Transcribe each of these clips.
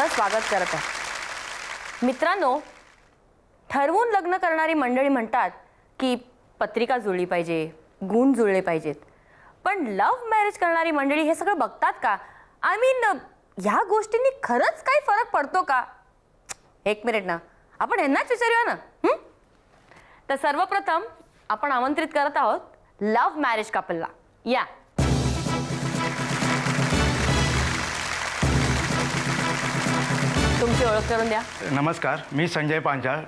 आपलं स्वागत करत आहे। मित्रांनो, ठरवून लग्न करणारी मंडळी म्हणतात की पत्रिका जुळली पाहिजे, गुण जुळले पाहिजेत, पण लव्ह मॅरेज करणारी मंडळी हे सगळं बघतात का? आय मीन ह्या गोष्टींनी खरंच काही फरक पडतो का? एक मिनिट ना, आपण यांनाच विचारूया ना। तर सर्वप्रथम आपण आमंत्रित करत आहोत लव्ह मॅरेज कपलला। या तुमची ओळख करून द्या। नमस्कार, मी संजय पांचाळ,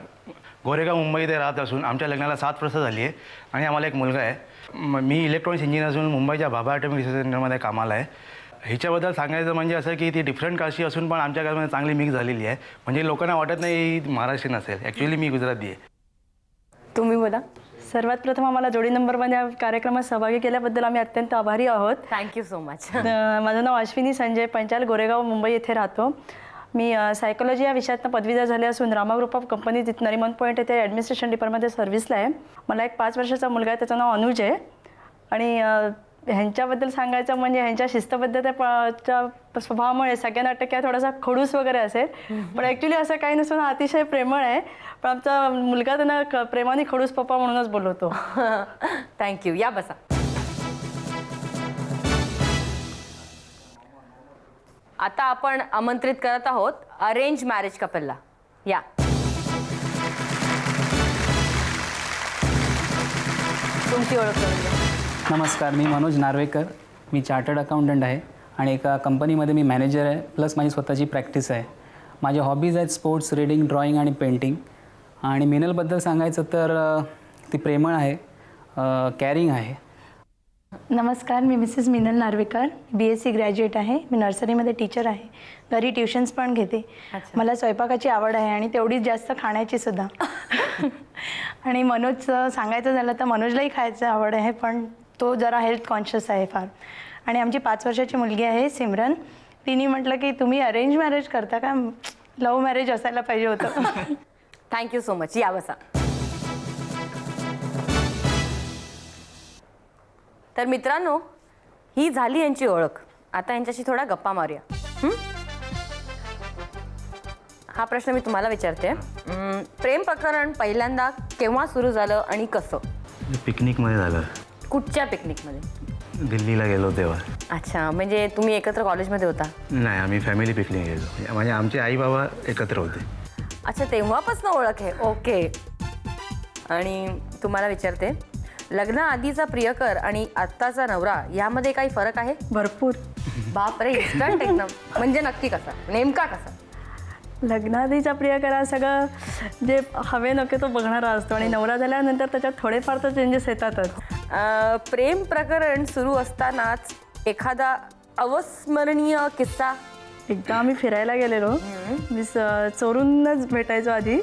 गोरेगाव मुंबई येथे राहत असून आमच्या लग्नाला 7 वर्ष झाली आहे आणि आम्हाला एक मुलगा आहे। मी इलेक्ट्रॉनिक्स इंजिनियर असून मुंबईच्या भाभा ॲटॉमिक रिसर्च सेंटरमध्ये कामाला आहे। हिच्याबद्दल सांगायचं म्हणजे असं की ती डिफरंट कास्टची असून पण आमच्या घरामध्ये चांगली मिक्स झालेली आहे, म्हणजे लोकांना वाटत नाही महाराष्ट्रीयन असेल। ॲक्च्युली मी गुजराती आहे। तुम्ही बोला। सर्वात प्रथम आम्हाला जोडी नंबर 1 या कार्यक्रमात सहभागी केल्याबद्दल आम्ही अत्यंत आभारी आहोत। Thank you so much. माझं नाव अश्विनी संजय पंचाल, गोरेगाव मुंबई येथे राहतो। मी सायकोलॉजी या विषयातनं पदवीधर झाले असून Rama group of companies Nariman point येथे ॲडमिनिस्ट्रेशन डिपार्टमेंटमध्ये सर्व्हिसला आहे। मला एक 5 वर्षाचा मुलगा आहे, त्याचं नाव अनुज आहे। आणि ह्यांच्याबद्दल सांगायचं म्हणजे ह्यांच्या शिस्तबद्धतेच्या स्वभावामुळे सगळ्यांना वाटतं की थोडासा खडूस वगैरे असेल, पण ॲक्च्युली असं काही नसून हा अतिशय प्रेमळ आहे। पण आमचा मुलगा त्यांना प्रेमाने खडूस पप्पा म्हणूनच बोलवतो। थँक्यू। या बसा। आता आपण आमंत्रित करत आहोत अरेंज मॅरेज कपलला। या तुमची ओळख करून द्या। नमस्कार, मी मनोज नार्वेकर, मी चार्टर्ड अकाउंटंट आहे आणि एका कंपनीमध्ये मी मॅनेजर आहे, प्लस माझी स्वतःची प्रॅक्टिस आहे। माझ्या हॉबीज आहेत स्पोर्ट्स, रीडिंग, ड्रॉइंग आणि पेंटिंग। आणि मिनलबद्दल सांगायचं तर ती प्रेमळ आहे, कॅरिंग आहे। नमस्कार, मी Mrs Minal Narvekar, BSc graduate आहे। मी नर्सरीमध्ये टीचर आहे, घरी ट्युशन्स पण घेते। मला स्वयंपाकाची आवड आहे आणि तेवढीच जास्त खाण्याची सुद्धा। आणि मनोजचं सांगायचं झालं तर मनोजलाही खायचं आवड आहे, पण तो जरा हेल्थ कॉन्शियस आहे फार। आणि आमची 5 वर्षाची मुलगी आहे सिमरन। तिने म्हटलं की तुम्ही अरेंज मॅरेज करता का? लव्ह मॅरेज असायला पाहिजे होतं। Thank you so much. या बसा। तर मित्रांनो, ही झाली यांची ओळख। आता यांच्याशी थोडा गप्पा मारूया। हा प्रश्न मी तुम्हाला विचारते, प्रेम प्रकरण पहिल्यांदा केव्हा सुरू झालं आणि कसं? पिकनिकमध्ये झालं। कुठच्या पिकनिकमध्ये? दिल्लीला गेलो तेव्हा। अच्छा, म्हणजे तुम्ही एकत्र कॉलेजमध्ये होता? नाही, आम्ही फॅमिली पिकनिक गेलो, म्हणजे आमचे आई बाबा एकत्र होते। अच्छा, तेव्हापासून ओळख आहे। ओके। आणि तुम्हाला विचारते, लग्नाआधीचा प्रियकर आणि आत्ताचा नवरा यामध्ये काही फरक आहे? भरपूर। बापरे, इन्स्टंट एकदम। म्हणजे नक्की कसा, नेमका कसा? लग्नाआधीचा प्रियकर सगळं जे हवे नको तो बघणारा असतो आणि नवरा झाल्यानंतर त्याच्यात थोडेफार तर चेंजेस येतातच। प्रेम प्रकरण सुरू असतानाच एखादा अविस्मरणीय किस्सा? एकदा आम्ही फिरायला गेलेलो, मी चोरूनच भेटायचो आधी,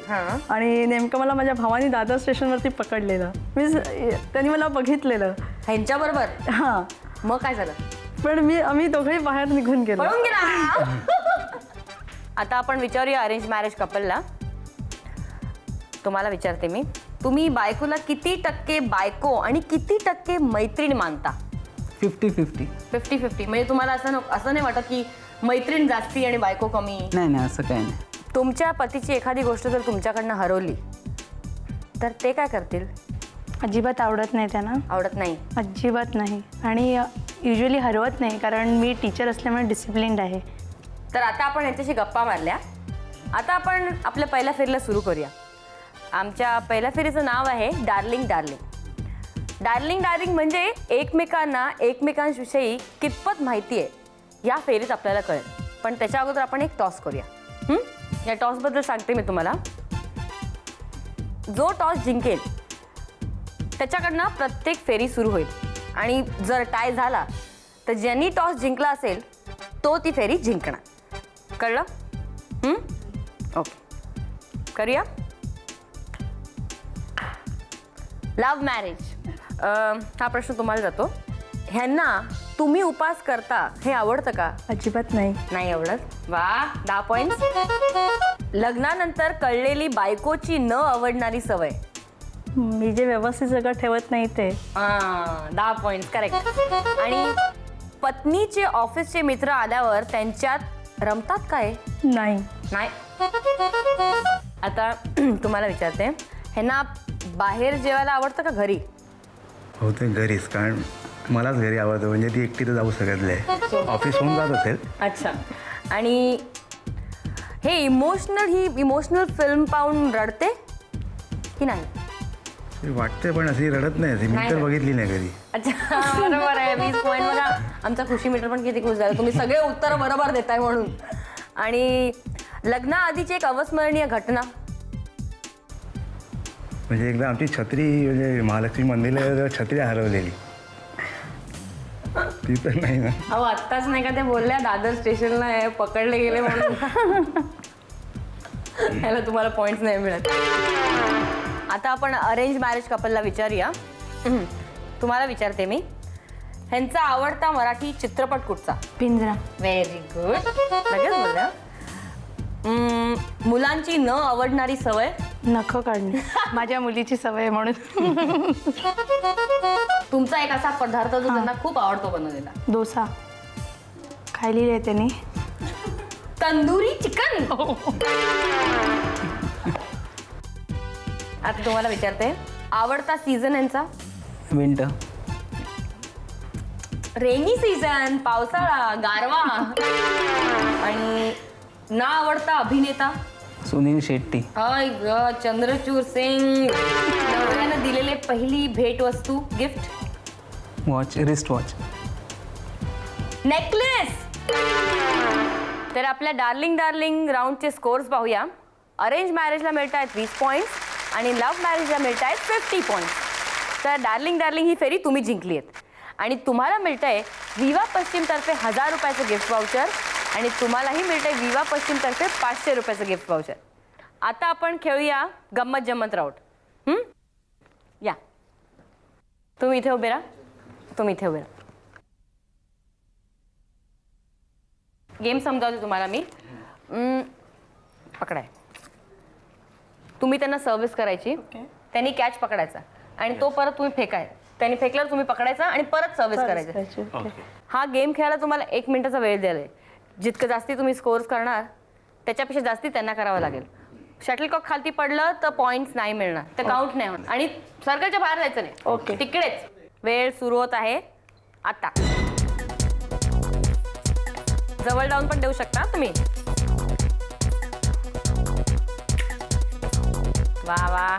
आणि नेमकं मला माझ्या भावानी दादर स्टेशनवरती पकडलेलं। त्यांनी मला बघितलेलं ह्यांच्याबरोबर। हां, मग काय झालं? पण आम्ही दोघंही बाहेर निघून गेलो। पळून गेला। आता आपण विचारूया अरेंज मॅरेज कपलला। तुम्हाला विचारते मी, तुम्ही बायकोला किती टक्के बायको आणि किती टक्के मैत्रीण मानता? 50-50। 50-50 म्हणजे तुम्हाला असं नाही वाटत की मैत्रीण जास्ती आणि बायको कमी? नाही, असं काही नाही। तुमच्या पतीची एखादी गोष्ट जर तुमच्याकडनं हरवली तर ते काय करतील? अजिबात आवडत नाही त्यांना। आवडत नाही? अजिबात नाही। आणि युजली हरवत नाही, कारण मी टीचर असल्यामुळे डिसिप्लिन्ड आहे। तर आता आपण यांच्याशी गप्पा मारल्या, आता आपण आपल्या पहिल्या फेरीला सुरू करूया। आमच्या पहिल्या फेरीचं नाव आहे डार्लिंग डार्लिंग। डार्लिंग डार्लिंग म्हणजे एकमेकांना एकमेकांविषयी कितपत माहिती आहे या फेरीत आपल्याला कळेल। पण त्याच्या अगोदर आपण एक टॉस करूया। या टॉसबद्दल सांगते मी तुम्हाला। जो टॉस जिंकेल त्याच्याकडनं प्रत्येक फेरी सुरू होईल, आणि जर टाय झाला तर ज्यांनी टॉस जिंकला असेल तो ती फेरी जिंकणार। कळलं? ओके, करूया। लव्ह मॅरेज हा प्रश्न तुम्हाला जातो। ह्यांना तुम्ही उपास करता हे आवडतं का? अजिबात नाही। नाही आवडत? वा, 10 पॉइंट्स। लग्नानंतर कळलेली बायकोची न आवडणारी सवय? मी जे व्यवस्थित सगळं ठेवत नाही ते। 10 पॉइंट्स, करेक्ट। आणि पत्नीचे ऑफिसचे मित्र आल्यावर त्यांच्यात रमतात काय? नाही. नाही. आता तुम्हाला विचारते, ह्यांना बाहेर जेवायला आवडतं का घरी? हो ते घरीच, कारण मलाच घरी आवडतं, म्हणजे ती एकटी तर जाऊ शकत नाही, ऑफिसहून जात असेल. अच्छा. आणि हे इमोशनल फिल्म पाहून रडते की नाही? ते वाटते पण अशी रडत नाही, अशी मी नाही तर रडत. बघितली नाही कधी. अच्छा, बरोबर आहे. 20 पॉईंट बघा. आमचा खुशी मीटर पण किती खुश झाला, तुम्ही सगळे उत्तर बरोबर देताय म्हणून. आणि लग्नाआधीची एक अविस्मरणीय घटना. म्हणजे एकदा आमची छत्री, म्हणजे महालक्ष्मी मंदिराला छत्री हरवलेली, ती तर नाही ना. अहो आत्ताच नाही का ते बोलल्या दादर स्टेशनला आहे, पकडले गेले म्हणून. ह्याला तुम्हाला पॉइंट्स नाही मिळत. आता आपण अरेंज मॅरेज कपलला विचारूया. तुम्हाला विचारते मी, ह्यांचा आवडता मराठी चित्रपट कुठचा? पिंजरा. Very good. लगेच बोलल्या. मुलांची न आवडणारी सवय? नख काढणे. माझ्या मुलीची सवय आहे म्हणून. तुमचा एक असा पदार्थ जो त्यांना खूप आवडतो बनवलेला? डोसा. खायलेली आहे त्याने. तंदुरी चिकन. आता तुम्हाला विचारते, आवडता सीझन यांचा? विंटर. रेनी सीझन, पावसाळा, गारवा. आणि ना आवडता अभिनेता? सुनील शेट्टी. हाय ग, चंद्रचूर सिंग. नवऱ्यानं दिलेले पहिली भेट वस्तू, gift? Watch, wrist watch. Necklace. तर आपल्या डार्लिंग राऊंडचे स्कोर्स पाहूया. अरेंज मॅरेजला मिळत आहेत 20 पॉईंट्स आणि लव्ह मॅरेजला मिळत आहेत 50 पॉईंट्स. तर डार्लिंग ही फेरी तुम्ही जिंकली आहेत आणि तुम्हाला मिळत आहे विवा पश्चिमतर्फे 1000 रुपयाचं गिफ्ट वाउचर आणि तुम्हालाही मिळत आहे विवा पश्चिमतर्फे 500 रुपयाचं गिफ्ट वाउचर. आता आपण खेळूया गंमत जम्मत राऊंड. या, तुम्ही इथे उभे राहा, तुम्ही इथे उभे राहा. गेम समजावते तुम्हाला मी. पकडाय, तुम्ही त्यांना सर्व्हिस करायची, त्यांनी कॅच पकडायचा आणि तो परत तुम्ही फेकाय, त्यांनी फेकल्यावर तुम्ही पकडायचा आणि परत सर्व्हिस करायचं. हा गेम खेळायला तुम्हाला 1 मिनिटाचा वेळ द्यायला. जितकं जास्ती तुम्ही स्कोर्स करणार त्याच्यापेक्षा जास्ती त्यांना करावं लागेल. शटलकॉक खालती पडलं तर पॉईंट्स नाही मिळणार, तर काउंट नाही होणार आणि सर्कलच्या बाहेर जायचं नाही. ओके. तिकडेच. वेळ सुरू होत आहे आता. जवळ जाऊन पण देऊ शकता तुम्ही. वा वा.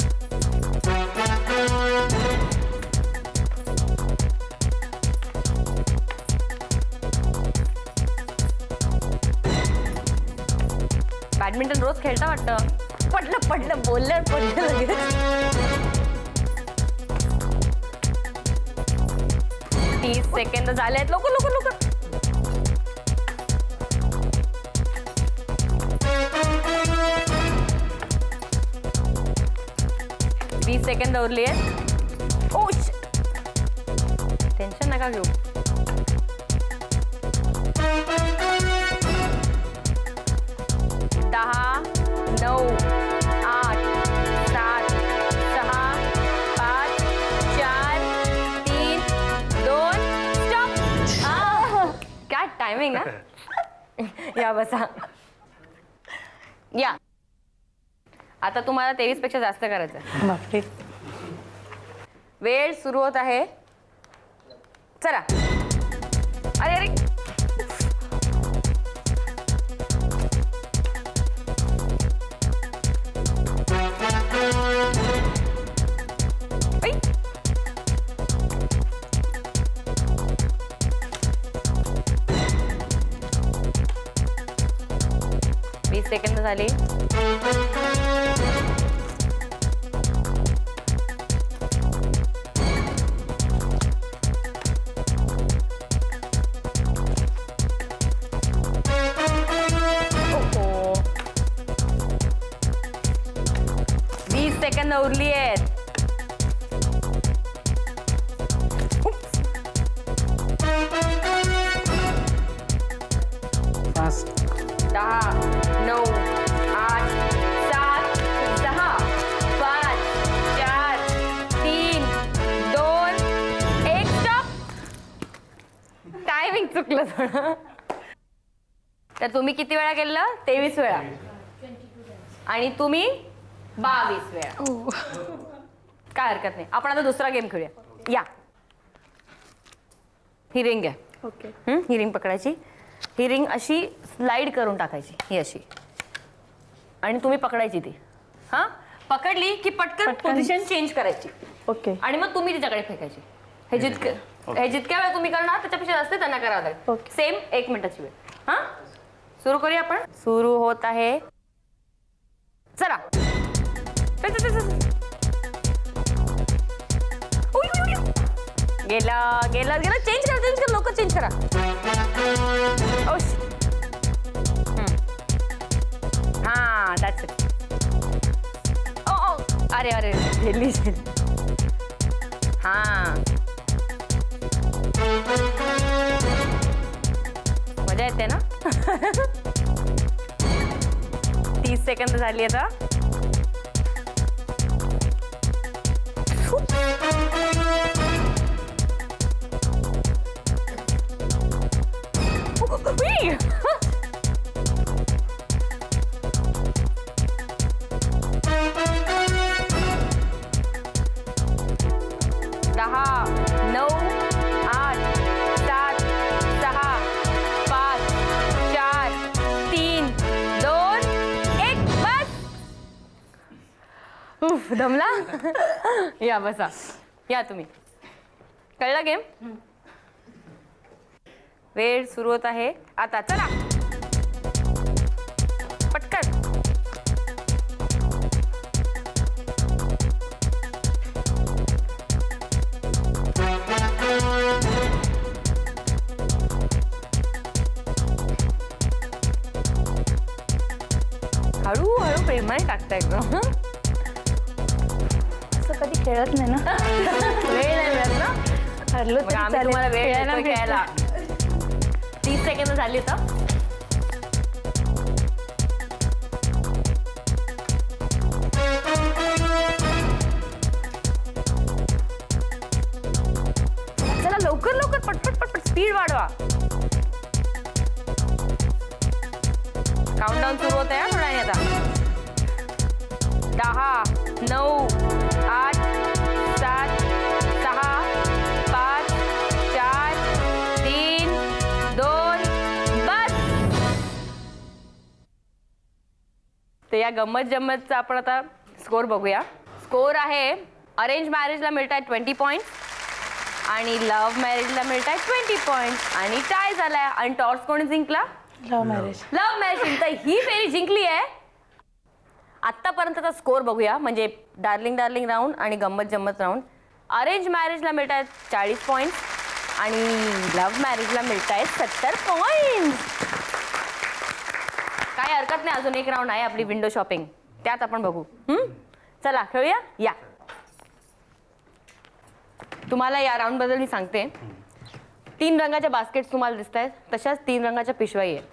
बॅडमिंटन रोज खेळता वाटतं. पडलं बोललं पडलं लगेच. 30 सेकंद झाले आहेत. लवकर. 20 सेकंद उरली आहेत. ओ टेन्शन नका घेऊ. टायमिंग ना. या बसा. या, आता तुम्हाला 23 पेक्षा जास्त करायचं. बापरे. वेळ सुरू होत आहे. चला. अरे ऐ. 20 सेकंद झाली. सेकंद उरली आहेत. फास्ट. 10, 9, 8, 7, 6, 5, 4, 3, 2, 1 स्टॉप. टायमिंग चुकलं थोडं. तर तुम्ही किती वेळा केलं? 23 वेळा. आणि तुम्ही 22 वेळा. काय हरकत नाही. आपण आता दुसरा गेम खेळूया. या, ही रिंग आहे. ओके. ही रिंग पकडायची. ही रिंग अशी स्लाइड करून टाकायची, ही अशी, आणि तुम्ही पकडायची ती. हां, पकडली की पटकन पोझिशन चेंज करायची. ओके. आणि मग तुम्ही तिच्याकडे फेकायची. हे जितक्या वेळ तुम्ही करणार त्याच्यापेक्षा जास्त त्यांना करावं लागेल. ओके. सेम 1 मिनिटाची वेळ. हां, सुरू करूया आपण. सुरू होत आहे. चला. गेला गेला गेला. चेंज करा लवकर चेंज करा. हां, दॅट्स इट. ओ अरे अरे गेली. हां, मजा येते ना. 30 सेकंद झाली आता. दमला. या बसा. या तुम्ही. कळलं गेम? वेळ सुरू होत आहे आता. चला पटकन. हळूहळू प्रेमाने टाकता एकदम. कधी खेळत नाही ना. वेळ नाही मिळत ना. हरलो मग आम्ही तुम्हाला वेळ देतो खेळायला. 30 सेकंद झाली तर. चला लवकर लवकर पटपट पटपट स्पीड वाढवा. काउंटडाऊन सुरू होत आहे थोडा आता. 10, 9, 8, 7, 6, 5, 4, 3, 2, बस. तर या गंमत जम्मतचा आपण आता स्कोर बघूया. स्कोर आहे, अरेंज मॅरेजला मिळत आहेत 20 पॉईंट्स आणि लव्ह मॅरेजला मिळत आहेत 20 पॉईंट्स आणि टाय झालाय. आणि टॉर्च कोणी जिंकला? Love marriage. लव्ह मॅरेज जिंकता. ही फेरी जिंकली आहे. आत्तापर्यंतचा स्कोर बघूया, म्हणजे डार्लिंग डार्लिंग राऊंड आणि गंमत जम्मत राऊंड. अरेंज मॅरेजला मिळत आहेत 40 पॉईंट्स आणि लव्ह मॅरेजला मिळत आहेत 70 पॉईंट्स. काय हरकत नाही, अजून एक राऊंड आहे आपली विंडो शॉपिंग, त्यात आपण बघू. चला खेळूया. या, तुम्हाला या राऊंडबद्दल मी सांगते. 3 रंगाच्या बास्केट्स तुम्हाला दिसत आहेत, तशाच 3 रंगाच्या पिशवाई आहेत.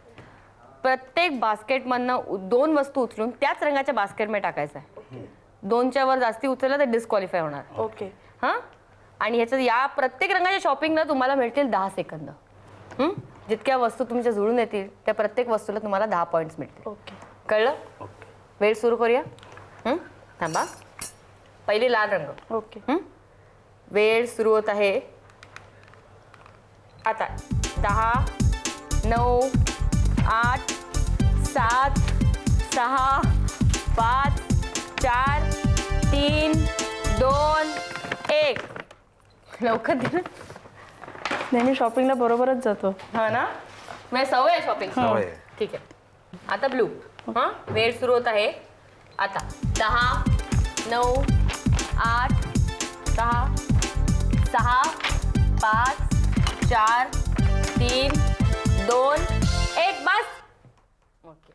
प्रत्येक बास्केटमधनं 2 वस्तू उचलून त्याच रंगाच्या बास्केटमध्ये टाकायचं आहे. 2च्या वर जास्ती उचललं तर डिस्क्वालिफाय होणार. ओके. हां, आणि ह्याच्यात या प्रत्येक रंगाच्या शॉपिंगनं तुम्हाला मिळतील 10 सेकंद. जितक्या वस्तू तुमच्या जुळून येतील त्या प्रत्येक वस्तूला तुम्हाला 10 पॉईंट्स मिळतील. ओके. कळलं? वेळ सुरू करूया. थांबा. पहिली लाल रंग. ओके. वेळ सुरू होत आहे आता. 10, 9, 8, 7, 6, 5, 4, 3, 2, 1. लवकर दे ना. नेहमी शॉपिंगला बरोबरच जातो. हा ना, म्हणजे सवय आहे शॉपिंग. सवय आहे. ठीक आहे. आता ब्लू. हां, वेळ सुरू होत आहे आता. 10, 9, 8, 6, 6, 5, 4, 3, 2, 1. बस. ओके.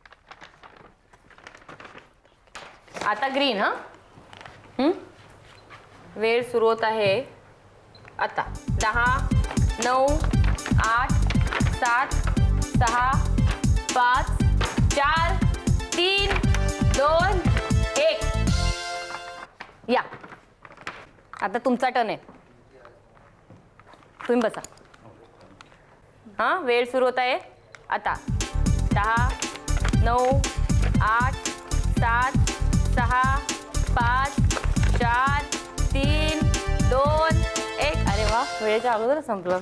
आता ग्रीन. हां, वेळ सुरू होत आहे आता. 10, 9, 8, 7, 6, 5, 4, 3, 2, 1. या, आता तुमचा टर्न आहे. तुम्ही बसा. हां, वेळ सुरू होत आहे आता. 10, 9, 8, 7, 6, 5, 4, 3, 2, 1. अरे वा, वेळेच्या अगोदर संपलं.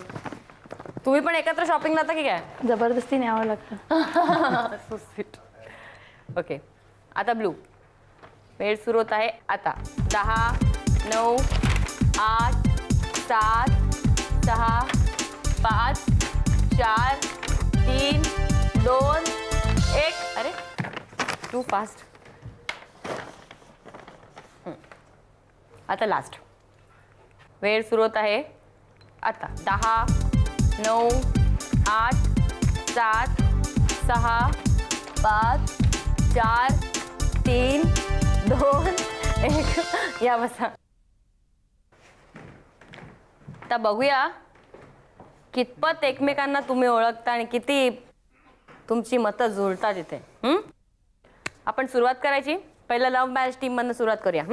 तुम्ही पण एकत्र शॉपिंग जाता की काय? जबरदस्ती न्यावं लागतं. So sweet. ओके, आता ब्लू. वेळ सुरू होत आहे आता. 10, 9, 8, 7, 6, 5, 4, 3, 2, 1. अरे टू फास्ट. आता लास्ट. वेळ सुरू होत आहे आता. 10, 9, 8, 7, 6, 5, 4, 3, 2, 1. या बसा. आता बघूया कितपत एकमेकांना तुम्ही ओळखता आणि किती तुमची मतं जुळतात इथे. आपण सुरुवात करायची. पहिलं लव्ह मॅरेज टीममधनं सुरुवात करूया.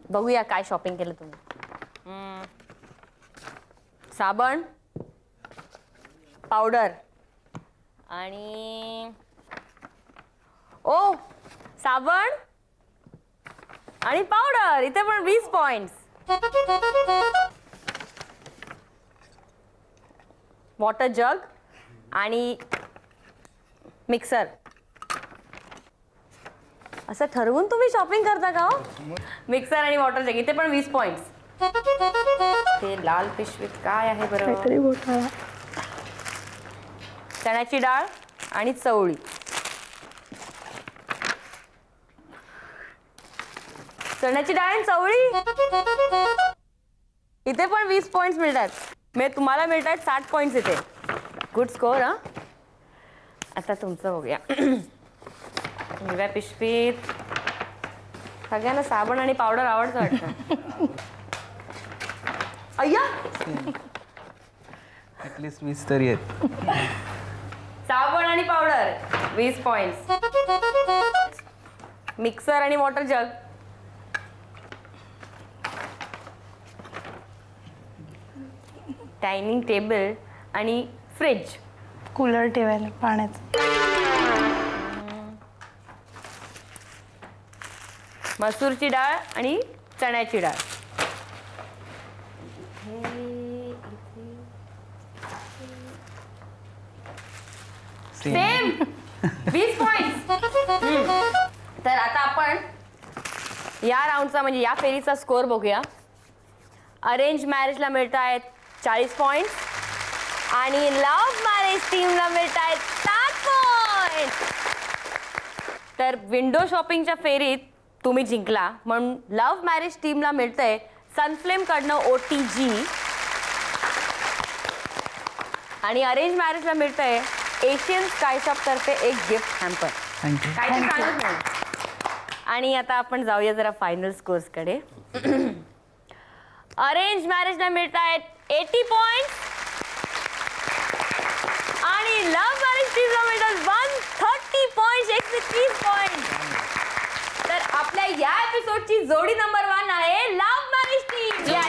बघूया काय शॉपिंग केलं तुम्ही. साबण, पावडर आणि साबण आणि पावडर. इथे पण 20 पॉइंट्स. वॉटर जग आणि मिक्सर. असं ठरवून तुम्ही शॉपिंग करता का हो? मिक्सर आणि वॉटर जग. इथे पण 20 पॉइंट्स. ते लाल पिशवीत काय आहे बरं? काहीतरी घोटाळा. चण्याची डाळ आणि चवळी. चण्याची डाळ आणि चवळी. इथे पण 20 पॉइंट्स मिळतात. म्हणजे तुम्हाला मिळतात 60 पॉइंट्स इथे. Good score. हा, आता तुमचं बघूया. हिरव्या पिशवीत सगळ्यांना साबण आणि पावडर आवडतं वाटतं. अय्या, ॲटलिस्ट 20 तरी आहेत. साबण आणि पावडर 20 पॉइंट्स. मिक्सर आणि वॉटर जग. डायनिंग टेबल आणि फ्रिज. कूलर ठेवायला पाण्याचं. मसूरची डाळ आणि चण्याची डाळ. Same 20 points. तर आता आपण या राऊंडचा म्हणजे या फेरीचा स्कोर बघूया. अरेंज मॅरेजला मिळत आहेत 40 पॉइंट्स आणि लव्ह मॅरेज टीमला मिळत आहेत 7 पॉइंट्स. तर विंडो शॉपिंगच्या फेरीत तुम्ही जिंकला म्हणून लव्ह मॅरेज टीमला मिळतंय सनफ्लेमकडनं OTG आणि अरेंज मॅरेजला मिळतंय एशियन स्काय शॉप तर्फे एक गिफ्ट हॅम्पर. थँक्यू. काय ते सांगत नाही. आणि आता आपण जाऊया जरा फायनल स्कोर्सकडे. अरेंज मॅरेजला मिळत आहेत 80 पॉइंट्स आणि लव्ह मॅरेज टीमला मिळतात 130 पॉइंट्स. 130 पॉइंट्स. तर आपल्या या एपिसोडची जोडी नंबर 1 आहे लव्ह मॅरेज टीम. या